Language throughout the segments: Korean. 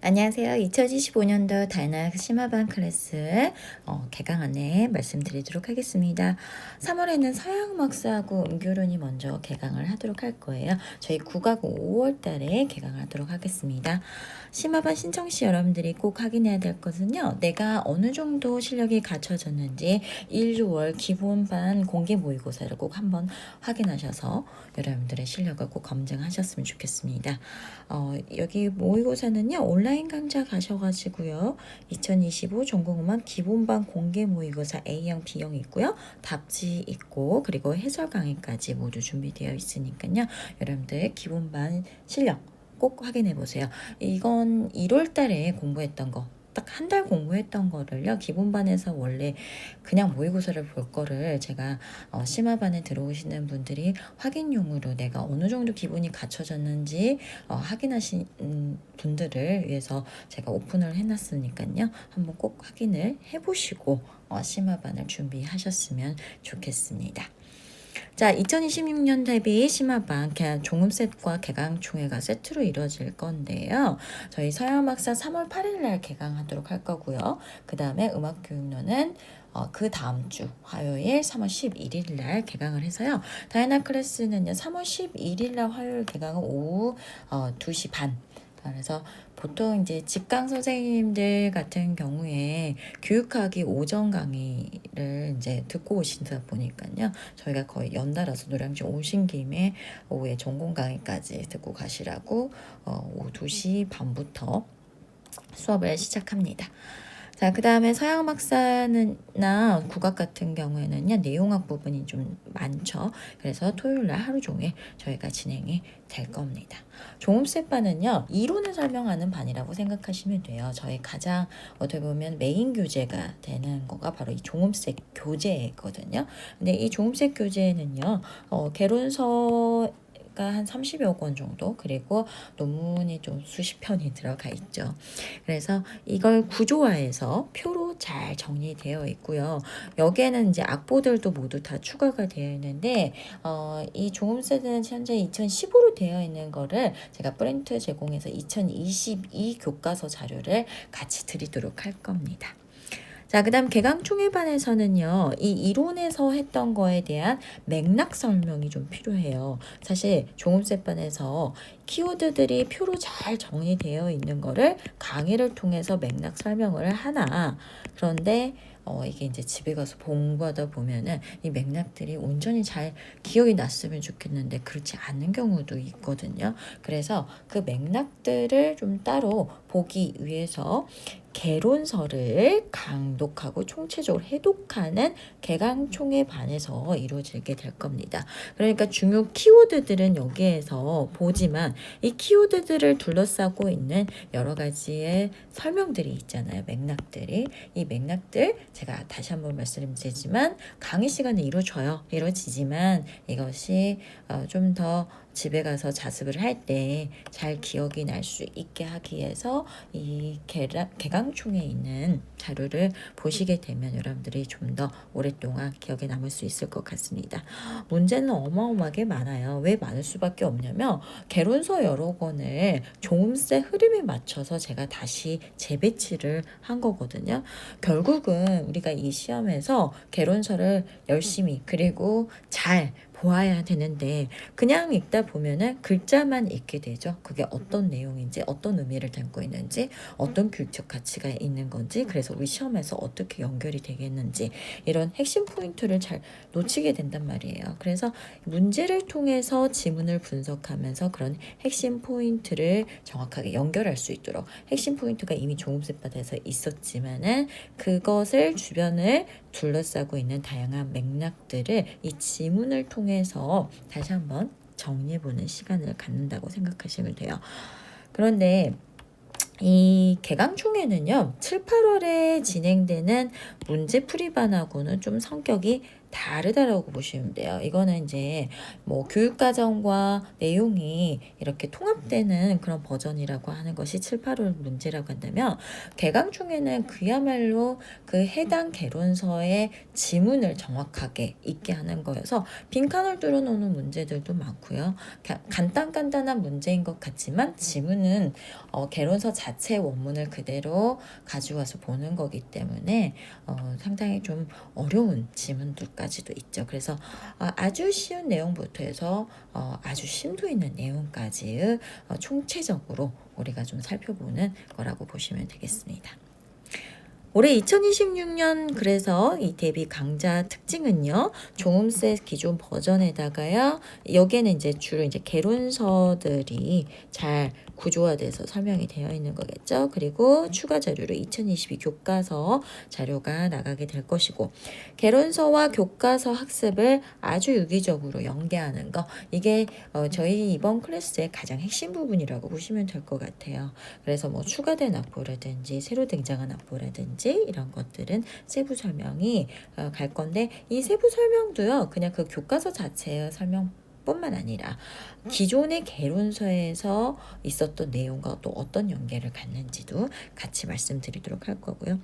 안녕하세요. 2025년도 다이나믹 심화반 클래스 개강 안내 말씀드리도록 하겠습니다. 3월에는 서양막사하고 음교론이 먼저 개강을 하도록 할 거예요. 저희 국악 5월 달에 개강을 하도록 하겠습니다. 심화반 신청 시 여러분들이 꼭 확인해야 될 것은요. 내가 어느 정도 실력이 갖춰졌는지 1, 6월 기본반 공개 모의고사를 꼭 한번 확인하셔서 여러분들의 실력을 꼭 검증하셨으면 좋겠습니다. 여기 모의고사는요. 온라인 강좌 가셔가지고요. 2025 전공음악 기본반 공개 모의고사 A형, B형 있고요. 답지 있고 그리고 해설 강의까지 모두 준비되어 있으니까요. 여러분들 기본반 실력 꼭 확인해 보세요. 이건 1월 달에 공부했던 거. 딱 한 달 공부했던 거를요. 기본반에서 원래 그냥 모의고사를 볼 거를 제가 심화반에 들어오시는 분들이 확인용으로 내가 어느 정도 기본이 갖춰졌는지 확인하신 분들을 위해서 제가 오픈을 해놨으니까요. 한번 꼭 확인을 해보시고 심화반을 준비하셨으면 좋겠습니다. 자, 2026년 대비 심화반 종합셋과 개강총회가 세트로 이루어질 건데요. 저희 서양음악사 3월 8일 날 개강하도록 할 거고요. 그 다음에 음악교육로는 그 다음 주 화요일 3월 11일 날 개강을 해서요. 다이나 클래스는요. 3월 11일 날 화요일 개강은 오후 2시 반. 그래서 보통 이제 직강 선생님들 같은 경우에 교육학이 오전 강의를 이제 듣고 오신다 보니까요. 저희가 거의 연달아서 노량진 오신 김에 오후에 전공 강의까지 듣고 가시라고 오후 2시 반부터 수업을 시작합니다. 자, 그 다음에 서양음악사나 국악 같은 경우에는요, 내용학 부분이 좀 많죠. 그래서 토요일 날 하루 종일 저희가 진행이 될 겁니다. 종합셋반은요, 이론을 설명하는 반이라고 생각하시면 돼요. 저희 가장 어떻게 보면 메인 교재가 되는 거가 바로 이 종합셋 교재거든요. 근데 이 종합셋 교재에는요, 개론서 한 30여 권 정도, 그리고 논문이 좀 수십 편이 들어가 있죠. 그래서 이걸 구조화해서 표로 잘 정리되어 있고요. 여기에는 이제 악보들도 모두 다 추가가 되어 있는데 이 종합세대는 현재 2015로 되어 있는 거를 제가 프린트 제공해서 2022 교과서 자료를 같이 드리도록 할 겁니다. 자, 그 다음 개강총회반에서는요, 이 이론에서 했던 거에 대한 맥락 설명이 좀 필요해요. 사실 종합세반에서 키워드들이 표로 잘 정리되어 있는 거를 강의를 통해서 맥락 설명을 하나. 그런데 이게 이제 집에 가서 공부하다 보면은 이 맥락들이 온전히 잘 기억이 났으면 좋겠는데 그렇지 않은 경우도 있거든요. 그래서 그 맥락들을 좀 따로 보기 위해서 개론서를 강독하고 총체적으로 해독하는 개강총회 반에서 이루어지게 될 겁니다. 그러니까 중요 키워드들은 여기에서 보지만 이 키워드들을 둘러싸고 있는 여러 가지의 설명들이 있잖아요. 맥락들이. 이 맥락들 제가 다시 한번 말씀드리지만 강의 시간에 이루어지지만 이것이 좀 더 집에 가서 자습을 할 때 잘 기억이 날 수 있게 하기 위해서 이 개강총에 있는 자료를 보시게 되면 여러분들이 좀 더 오랫동안 기억에 남을 수 있을 것 같습니다. 문제는 어마어마하게 많아요. 왜 많을 수밖에 없냐면 개론서 여러 권을 종음세 흐름에 맞춰서 제가 다시 재배치를 한 거거든요. 결국은 우리가 이 시험에서 개론서를 열심히 그리고 잘 보아야 되는데 그냥 읽다 보면은 글자만 읽게 되죠. 그게 어떤 내용인지 어떤 의미를 담고 있는지 어떤 규칙 가치가 있는 건지 그래서 우리 시험에서 어떻게 연결이 되겠는지 이런 핵심 포인트를 잘 놓치게 된단 말이에요. 그래서 문제를 통해서 지문을 분석하면서 그런 핵심 포인트를 정확하게 연결할 수 있도록 핵심 포인트가 이미 종합세반에서 있었지만은 그것을 주변을 둘러싸고 있는 다양한 맥락들을 이 지문을 통해서 다시 한번 정리해보는 시간을 갖는다고 생각하시면 돼요. 그런데 이 개강총회는요, 7, 8월에 진행되는 문제풀이반하고는 좀 성격이 다르다라고 보시면 돼요. 이거는 이제 뭐 교육과정과 내용이 이렇게 통합되는 그런 버전이라고 하는 것이 7, 8월 문제라고 한다면, 개강총회는 그야말로 그 해당 개론서의 지문을 정확하게 읽게 하는 거여서 빈칸을 뚫어놓는 문제들도 많고요. 간단한 문제인 것 같지만 지문은 개론서 자체 원문을 그대로 가져와서 보는 거기 때문에 상당히 좀 어려운 지문들까지도 있죠. 그래서 아주 쉬운 내용부터 해서 아주 심도 있는 내용까지 총체적으로 우리가 좀 살펴보는 거라고 보시면 되겠습니다. 올해 2026년 그래서 이 대비 강좌 특징은요, 종음셋 기존 버전에다가요, 여기에는 이제 주로 이제 개론서들이 잘 구조화돼서 설명이 되어 있는 거겠죠. 그리고 추가 자료로 2022 교과서 자료가 나가게 될 것이고, 개론서와 교과서 학습을 아주 유기적으로 연계하는 거, 이게 저희 이번 클래스의 가장 핵심 부분이라고 보시면 될 것 같아요. 그래서 뭐 추가된 악보라든지 새로 등장한 악보라든지 이런 것들은 세부 설명이 갈 건데, 이 세부 설명도요, 그냥 그 교과서 자체의 설명 뿐만 아니라 기존의 개론서에서 있었던 내용과 또 어떤 연계를 갖는지도 같이 말씀드리도록 할 거고요.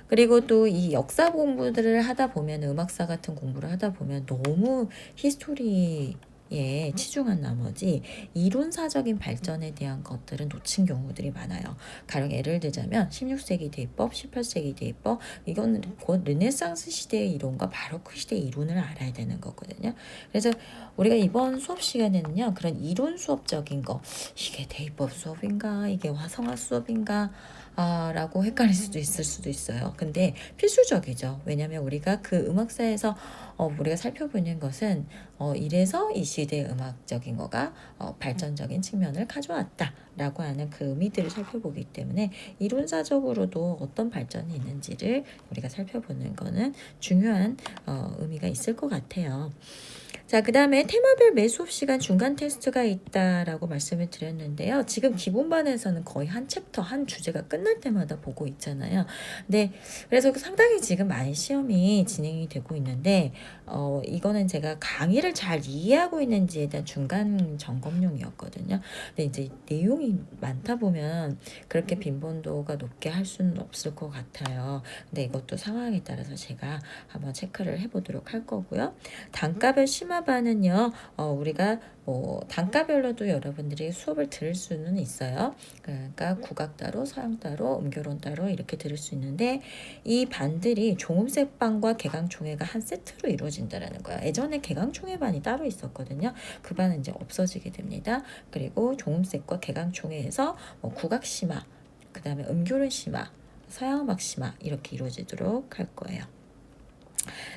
그리고 또 이 역사 공부들을 하다 보면, 음악사 같은 공부를 하다 보면 너무 히스토리 에 치중한 나머지 이론사적인 발전에 대한 것들은 놓친 경우들이 많아요. 가령 예를 들자면 16세기 대입법, 18세기 대입법, 이건 곧 르네상스 시대의 이론과 바로크 시대의 이론을 알아야 되는 거거든요. 그래서 우리가 이번 수업 시간에는요, 그런 이론 수업적인 거, 이게 대입법 수업인가, 이게 화성학 수업인가 라고 헷갈릴 수도 있을 수도 있어요. 근데 필수적이죠. 왜냐하면 우리가 그 음악사에서 우리가 살펴보는 것은 이래서 이 시대의 음악적인 거가 발전적인 측면을 가져왔다라고 하는 그 의미들을 살펴보기 때문에, 이론사적으로도 어떤 발전이 있는지를 우리가 살펴보는 거는 중요한 의미가 있을 것 같아요. 자, 그 다음에 테마별 매 수업 시간 중간 테스트가 있다라고 말씀을 드렸는데요. 지금 기본반에서는 거의 한 챕터, 한 주제가 끝날 때마다 보고 있잖아요. 네, 그래서 상당히 지금 많이 시험이 진행이 되고 있는데, 이거는 제가 강의를 잘 이해하고 있는지에 대한 중간 점검용이었거든요. 근데 이제 내용이 많다 보면 그렇게 빈번도가 높게 할 수는 없을 것 같아요. 근데 이것도 상황에 따라서 제가 한번 체크를 해보도록 할 거고요. 단가별 심화반은요, 우리가 단가별로도 여러분들이 수업을 들을 수는 있어요. 그러니까 국악 따로, 서양 따로, 음교론 따로 이렇게 들을 수 있는데, 이 반들이 종음색반과 개강총회가 한 세트로 이루어진다라는 거야. 예전에 개강총회반이 따로 있었거든요. 그 반은 이제 없어지게 됩니다. 그리고 종음색과 개강총회에서 국악 심화, 그 다음에 음교론 심화, 서양음악 심화 이렇게 이루어지도록 할 거예요.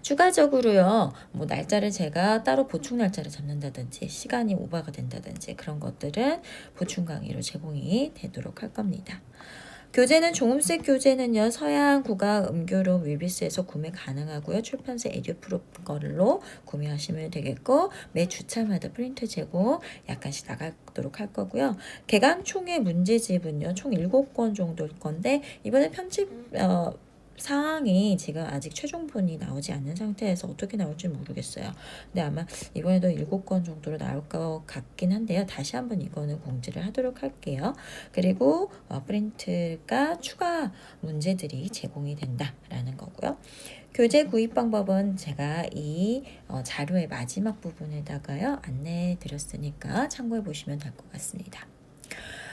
추가적으로요, 뭐 날짜를 제가 따로 보충 날짜를 잡는다든지 시간이 오버가 된다든지 그런 것들은 보충 강의로 제공이 되도록 할 겁니다. 교재는 종음색 교재는요, 서양 국악 음교론 윌비스에서 구매 가능하고요. 출판사 에듀프로 걸로 구매하시면 되겠고, 매 주차마다 프린트 제공 약간씩 나가도록 할 거고요. 개강총회 문제집은요, 총 7권 정도일 건데, 이번에 편집 상황이 지금 아직 최종본이 나오지 않는 상태에서 어떻게 나올지 모르겠어요. 근데 아마 이번에도 7권 정도로 나올 것 같긴 한데요. 다시 한번 이거는 공지를 하도록 할게요. 그리고 프린트가 추가 문제들이 제공이 된다라는 거고요. 교재 구입 방법은 제가 이 자료의 마지막 부분에다가요, 안내해 드렸으니까 참고해 보시면 될 것 같습니다.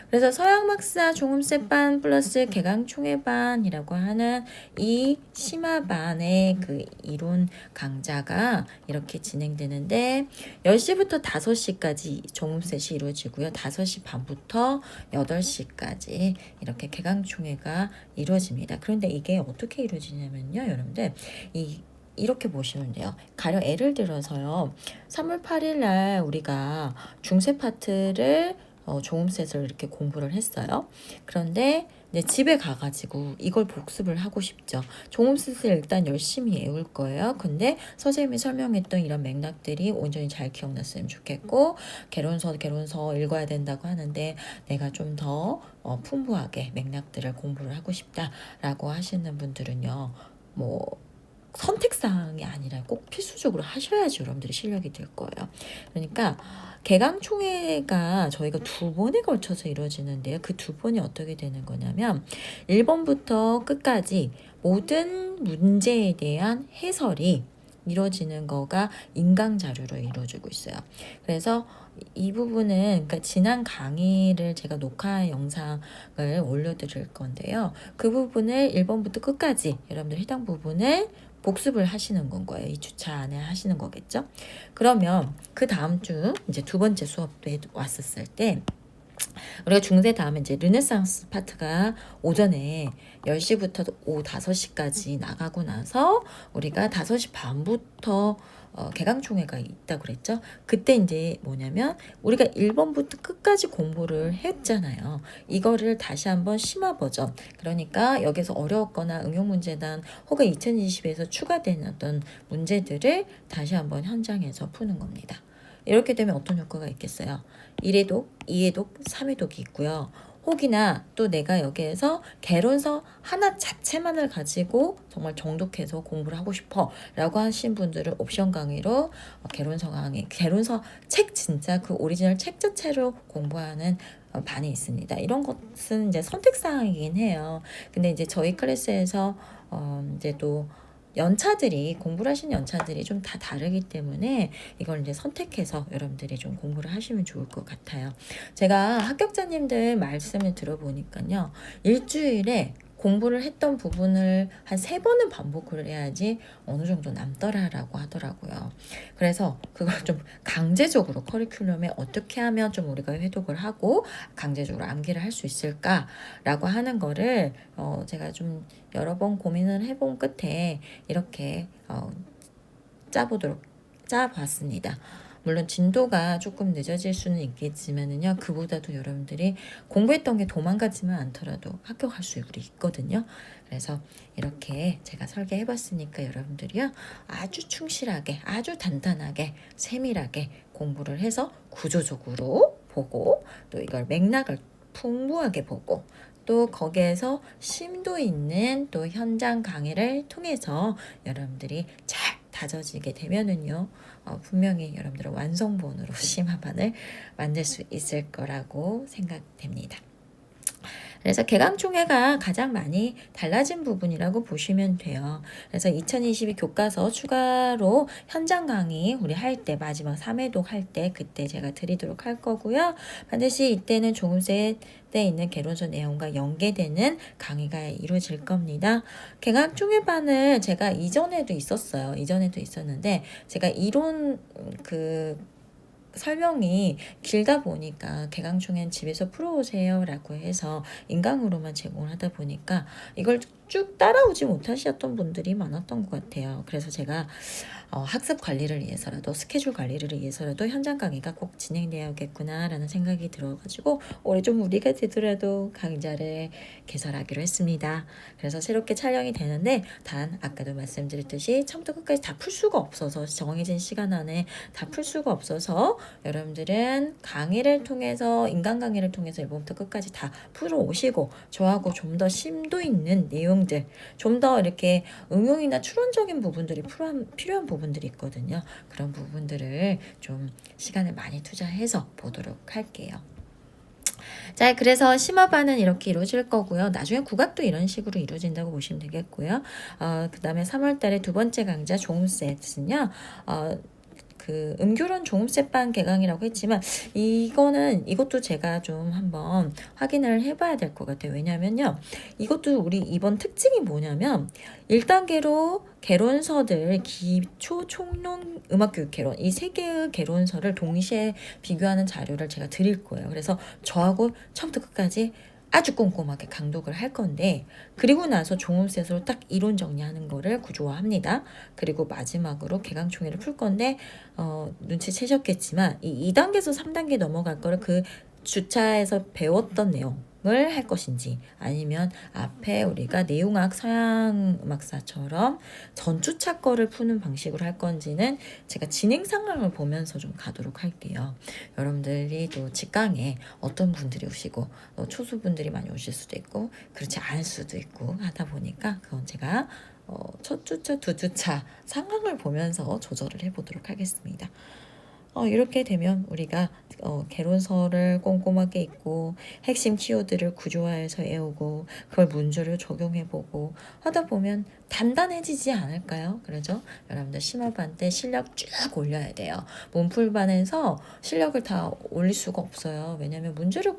그래서 서양막사 종음셋반 플러스 개강총회반이라고 하는 이 심화반의 그 이론 강좌가 이렇게 진행되는데, 10시부터 5시까지 종음셋이 이루어지고요. 5시 반부터 8시까지 이렇게 개강총회가 이루어집니다. 그런데 이게 어떻게 이루어지냐면요, 여러분들, 이렇게 보시면 돼요. 가령 예를 들어서요, 3월 8일 날 우리가 중세 파트를 종음셋을 이렇게 공부를 했어요. 그런데 집에 가가지고 이걸 복습을 하고 싶죠. 종음셋을 일단 열심히 외울 거예요. 근데 선생님이 설명했던 이런 맥락들이 온전히 잘 기억났으면 좋겠고, 개론서 읽어야 된다고 하는데 내가 좀 더 풍부하게 맥락들을 공부를 하고 싶다라고 하시는 분들은요, 뭐 선택사항이 아니라 꼭 필수적으로 하셔야지 여러분들이 실력이 될 거예요. 그러니까 개강총회가 저희가 2번에 걸쳐서 이루어지는데요. 그 2번이 어떻게 되는 거냐면 1번부터 끝까지 모든 문제에 대한 해설이 이루어지는 거가 인강 자료로 이루어지고 있어요. 그래서 이 부분은 그러니까 지난 강의를 제가 녹화 영상을 올려드릴 건데요. 그 부분을 1번부터 끝까지 여러분들 해당 부분을 복습을 하시는 건 거예요. 2주차 안에 하시는 거겠죠. 그러면 그 다음 주 이제 2번째 수업에 왔었을 때 우리가 중세 다음에 이제 르네상스 파트가 오전에 10시부터 오후 5시까지 나가고 나서 우리가 5시 반부터 개강총회가 있다고 그랬죠. 그때 이제 뭐냐면 우리가 1번부터 끝까지 공부를 했잖아요. 이거를 다시 한번 심화 버전, 그러니까 여기서 어려웠거나 응용문제단 혹은 2020에서 추가된 어떤 문제들을 다시 한번 현장에서 푸는 겁니다. 이렇게 되면 어떤 효과가 있겠어요? 1회독, 2회독, 3회독이 있고요. 혹이나 또 내가 여기에서 개론서 하나 자체만을 가지고 정말 정독해서 공부를 하고 싶어 라고 하신 분들은 옵션 강의로 개론서 강의, 개론서 책 진짜 그 오리지널 책 자체로 공부하는 반이 있습니다. 이런 것은 이제 선택사항이긴 해요. 근데 이제 저희 클래스에서 이제 또 연차들이 공부를 하신 연차들이 좀 다 다르기 때문에 이걸 이제 선택해서 여러분들이 좀 공부를 하시면 좋을 것 같아요. 제가 합격자님들 말씀을 들어보니까요. 일주일에 공부를 했던 부분을 한 3번은 반복을 해야지 어느 정도 남더라라고 하더라고요. 그래서 그걸 좀 강제적으로 커리큘럼에 어떻게 하면 좀 우리가 회독을 하고 강제적으로 암기를 할 수 있을까라고 하는 거를 제가 좀 여러 번 고민을 해본 끝에 이렇게 짜봤습니다. 물론 진도가 조금 늦어질 수는 있겠지만은요, 그보다도 여러분들이 공부했던 게 도망가지만 않더라도 합격할 수 있거든요. 그래서 이렇게 제가 설계해봤으니까 여러분들이요, 아주 충실하게, 아주 단단하게, 세밀하게 공부를 해서 구조적으로 보고, 또 이걸 맥락을 풍부하게 보고, 또 거기에서 심도 있는 또 현장 강의를 통해서 여러분들이 잘 다져지게 되면은요, 분명히 여러분들은 완성본으로 심화반을 만들 수 있을 거라고 생각됩니다. 그래서 개강총회가 가장 많이 달라진 부분이라고 보시면 돼요. 그래서 2022 교과서 추가로 현장 강의 우리 할 때 마지막 3회독 할 때 그때 제가 드리도록 할 거고요. 반드시 이때는 조금씩 때 있는 개론서 내용과 연계되는 강의가 이루어질 겁니다. 개강총회반을 제가 이전에도 있었는데 제가 이론 설명이 길다 보니까 개강총회는 집에서 풀어오세요 라고 해서 인강으로만 제공을 하다 보니까 이걸 쭉 따라오지 못하셨던 분들이 많았던 것 같아요. 그래서 제가 학습 관리를 위해서라도 스케줄 관리를 위해서라도 현장 강의가 꼭 진행되어야겠구나 라는 생각이 들어가지고 올해 좀 무리가 되더라도 강좌를 개설하기로 했습니다. 그래서 새롭게 촬영이 되는데 단 아까도 말씀드렸듯이 처음부터 끝까지 다 풀 수가 없어서 정해진 시간 안에 다 풀 수가 없어서 여러분들은 강의를 통해서 인강 강의를 통해서 1번부터 끝까지 다 풀어오시고 저하고 좀 더 심도 있는 내용들 좀 더 이렇게 응용이나 추론적인 부분들이 필요한 부분들이 있거든요. 그런 부분들을 좀 시간을 많이 투자해서 보도록 할게요. 자, 그래서 심화반은 이렇게 이루어질 거고요. 나중에 국악도 이런 식으로 이루어진다고 보시면 되겠고요. 그 다음에 3월 달에 2번째 강좌 종합셋은요. 그 음교론 종합셋반 개강이라고 했지만 이것도 제가 좀 한번 확인을 해봐야 될 것 같아요. 왜냐면요. 이것도 우리 이번 특징이 뭐냐면 1단계로 개론서들 기초 총론 음악교육 개론 이 3개의 개론서를 동시에 비교하는 자료를 제가 드릴 거예요. 그래서 저하고 처음부터 끝까지 아주 꼼꼼하게 강독을 할 건데 그리고 나서 종합셋으로 딱 이론 정리하는 거를 구조화합니다. 그리고 마지막으로 개강총회를 풀 건데 눈치채셨겠지만 이 2단계에서 3단계 넘어갈 거를 그 주차에서 배웠던 내용을 할 것인지 아니면 앞에 우리가 내용학 서양음악사처럼 전주차 거를 푸는 방식으로 할 건지는 제가 진행 상황을 보면서 좀 가도록 할게요. 여러분들이 또 직강에 어떤 분들이 오시고 초수분들이 많이 오실 수도 있고 그렇지 않을 수도 있고 하다 보니까 그건 제가 첫 주차, 두 주차 상황을 보면서 조절을 해보도록 하겠습니다. 이렇게 되면 우리가 개론서를 꼼꼼하게 읽고 핵심 키워드를 구조화해서 외우고 그걸 문제를 적용해보고 하다 보면 단단해지지 않을까요? 그러죠? 여러분들 심화반 때 실력 쭉 올려야 돼요. 몸풀반에서 실력을 다 올릴 수가 없어요. 왜냐하면 문제를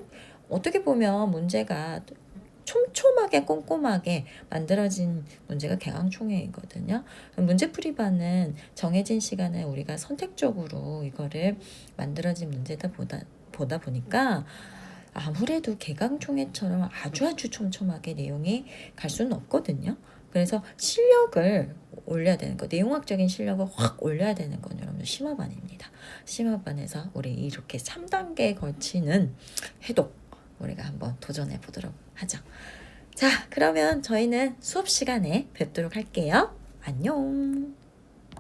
어떻게 보면 문제가 촘촘하게 꼼꼼하게 만들어진 문제가 개강총회이거든요. 문제풀이반은 정해진 시간에 우리가 선택적으로 이거를 만들어진 문제다 보다 보니까 아무래도 개강총회처럼 아주 촘촘하게 내용이 갈 수는 없거든요. 그래서 실력을 올려야 되는 거, 내용학적인 실력을 확 올려야 되는 건 여러분 심화반입니다. 심화반에서 우리 이렇게 3단계에 걸치는 해독 우리가 한번 도전해 보도록 하죠. 자, 그러면 저희는 수업 시간에 뵙도록 할게요. 안녕.